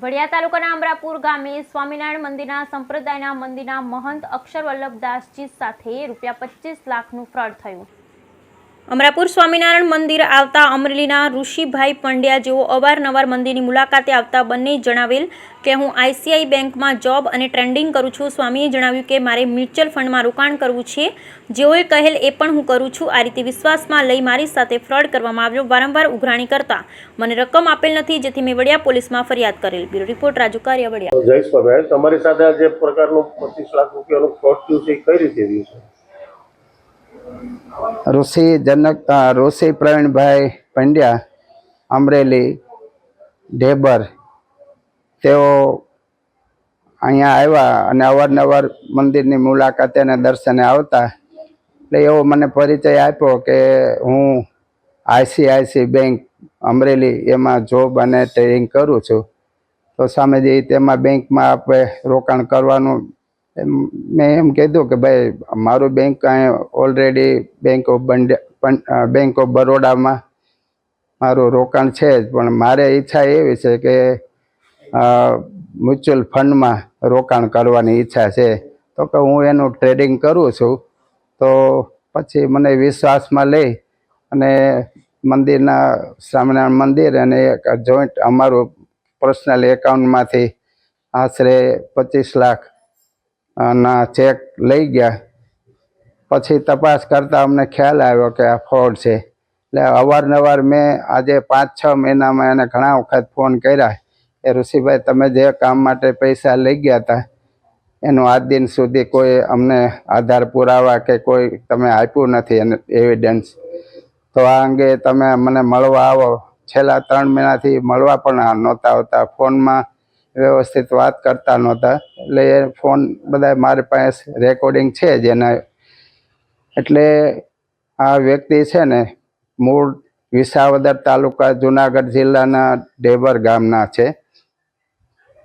વડિયા તાલુકાના અમરાપુર ગામે સ્વામિનારાયણ મંદિરના સંપ્રદાયના મંદિરના મહંત અક્ષર વલ્લભદાસજી સાથે ₹25 લાખનું ફ્રોડ થયું। અમરાપુર સ્વામિનારાયણ મંદિર આવતા અમરેલીના ઋષિભાઈ પંડ્યા જેઓ અવારનવાર મંદિરની મુલાકાતે આવતા બંને જણાવેલ કે હું ICICI બેંકમાં જોબ અને ટ્રેડિંગ કરું છું। સ્વામીએ જણાવ્યું કે મારે મ્યુચ્યુઅલ ફંડમાં રોકાણ કરવું છે, જેઓએ કહેલ એ પણ હું કરું છું। આ રીતે વિશ્વાસમાં લઈ મારી સાથે ફ્રોડ કરવામાં આવ્યો। વારંવાર ઉઘરાણી કરતા મને રકમ આપેલ નથી, જેથી મેં વડિયા પોલીસમાં ફરિયાદ કરેલ। Bureau report Raju Kariya, Vadia. જયેશભાઈ, તમારી સાથે આ જે પ્રકારનું 25 લાખ રૂપિયાનું ફ્રોડ થયું છે એ કઈ રીતે થયું છે? ઋષિ પ્રવીણભાઈ પંડ્યા, અમરેલી ઢેબર, તેઓ અહીંયા આવ્યા અને અવારનવાર મંદિરની મુલાકાતે અને દર્શને આવતા, એટલે એવો મને પરિચય આપ્યો કે હું ICICI બેંક અમરેલી એમાં જોબ અને ટ્રેડિંગ કરું છું, તો સામેથી તેમાં બેંકમાં આપણે રોકાણ કરવાનું મેં એમ કીધું કે ભાઈ મારું બેંક ઓલરેડી બેંક ઓફ બરોડામાં મારું રોકાણ છે જ, પણ મારે ઈચ્છા એવી છે કે મ્યુચ્યુઅલ ફંડમાં રોકાણ કરવાની ઈચ્છા છે, તો કે હું એનું ટ્રેડિંગ કરું છું। તો પછી મને વિશ્વાસમાં લઈ અને મંદિરના સ્વામિનારાયણ મંદિર અને એક જોઈન્ટ અમારું પર્સનલ એકાઉન્ટમાંથી આશરે 25 લાખ ના ચેક લઈ ગયા। પછી તપાસ કરતાં અમને ખ્યાલ આવ્યો કે આ ફ્રોડ છે। એટલે અવારનવાર મેં આજે 5-6 મહિનામાં એને ઘણા વખત ફોન કર્યા કે ઋષિભાઈ, તમે જે કામ માટે પૈસા લઈ ગયા હતા એનું આજ દિન સુધી કોઈ અમને આધાર પુરાવા કે કોઈ તમે આપ્યું નથી અને એવિડન્સ, તો આ અંગે તમે મને મળવા આવો। છેલ્લા 3 મહિનાથી મળવા પણ નહોતા આવતા, ફોનમાં વ્યવસ્થિત વાત કરતા નહોતા, એટલે એ ફોન બધા મારી પાસે રેકોર્ડિંગ છે જ એના। એટલે આ વ્યક્તિ છે ને મૂળ વિસાવદર તાલુકા જુનાગઢ જિલ્લાના ઢેબર ગામના છે।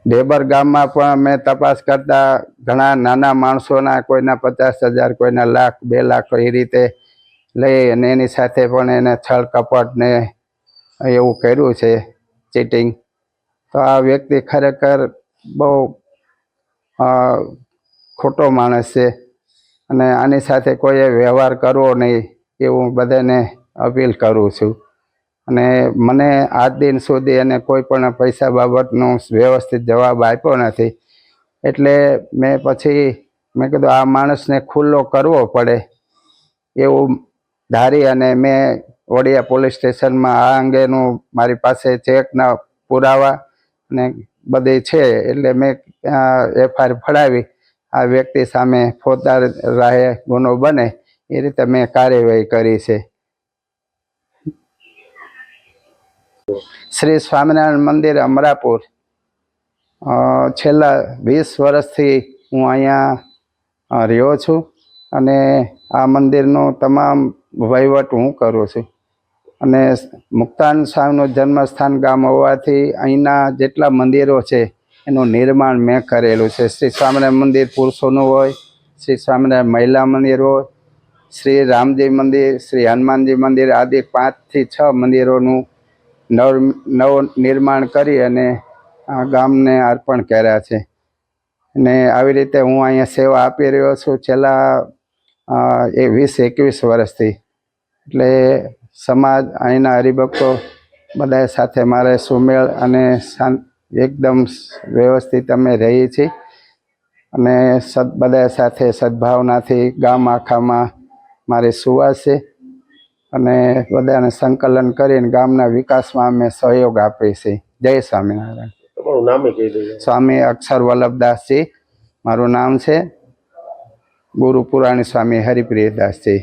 ઢેબર ગામમાં પણ મેં તપાસ કરતા ઘણા નાના માણસોના, કોઈના 50,000, કોઈના લાખ, 2 લાખ એ રીતે લઈ અને એની સાથે પણ એને છળ કપટ ને એવું કર્યું છે, ચીટિંગ। તો આ વ્યક્તિ ખરેખર બહુ ખોટો માણસ છે અને આની સાથે કોઈએ વ્યવહાર કરવો નહીં એવું બધાને અપીલ કરું છું। અને મને આજ દિન સુધી એને કોઈ પણ પૈસા બાબતનો વ્યવસ્થિત જવાબ આપ્યો નથી, એટલે મેં કીધું આ માણસને ખુલ્લો કરવો પડે એવું ધારી અને મેં વડિયા પોલીસ સ્ટેશનમાં આ અંગેનું મારી પાસે ચેકના પુરાવા ને બધી છે, એટલે મેં FIR ફડાવી આ વ્યક્તિ સામે ફોજદાર રાહે ગુનો બને એ રીતે મેં કાર્યવાહી કરી છે। શ્રી સ્વામિનારાયણ મંદિર અમરાપુર, છેલ્લા 20 વર્ષથી હું અહીંયા રહ્યો છું અને આ મંદિરનો તમામ વહીવટ હું કરું છું। અને મુક્તાનંદ સ્વામીનું જન્મસ્થાન ગામ હોવાથી અહીંના જેટલા મંદિરો છે એનું નિર્માણ મેં કરેલું છે। શ્રી સ્વામિનારાયણ મંદિર પુરુષોનું હોય, શ્રી સ્વામિનારાયણ મહિલા મંદિર હોય, શ્રી રામજી મંદિર, શ્રી હનુમાનજી મંદિર આદિ 5 થી 6 મંદિરોનું નવ નિર્માણ કરી અને આ ગામને અર્પણ કર્યા છે। અને આવી રીતે હું અહીંયા સેવા આપી રહ્યો છું છેલ્લા 20-21 વર્ષથી। એટલે સમાજ, અહીંના હરિભક્તો બધા સાથે મારે સુમેળ અને એકદમ વ્યવસ્થિત અમે રહીએ છીએ અને બધા સાથે સદભાવનાથી ગામ આખામાં મારી સુવાસ છે અને બધાને સંકલન કરીને ગામના વિકાસમાં અમે સહયોગ આપીએ છીએ। જય સ્વામિનારાયણ। તમારું નામ કહી દેજો। સ્વામી અક્ષર વલ્લભદાસજી મારું નામ છે, ગુરુ પુરાણી સ્વામી હરિપ્રિયદાસજી।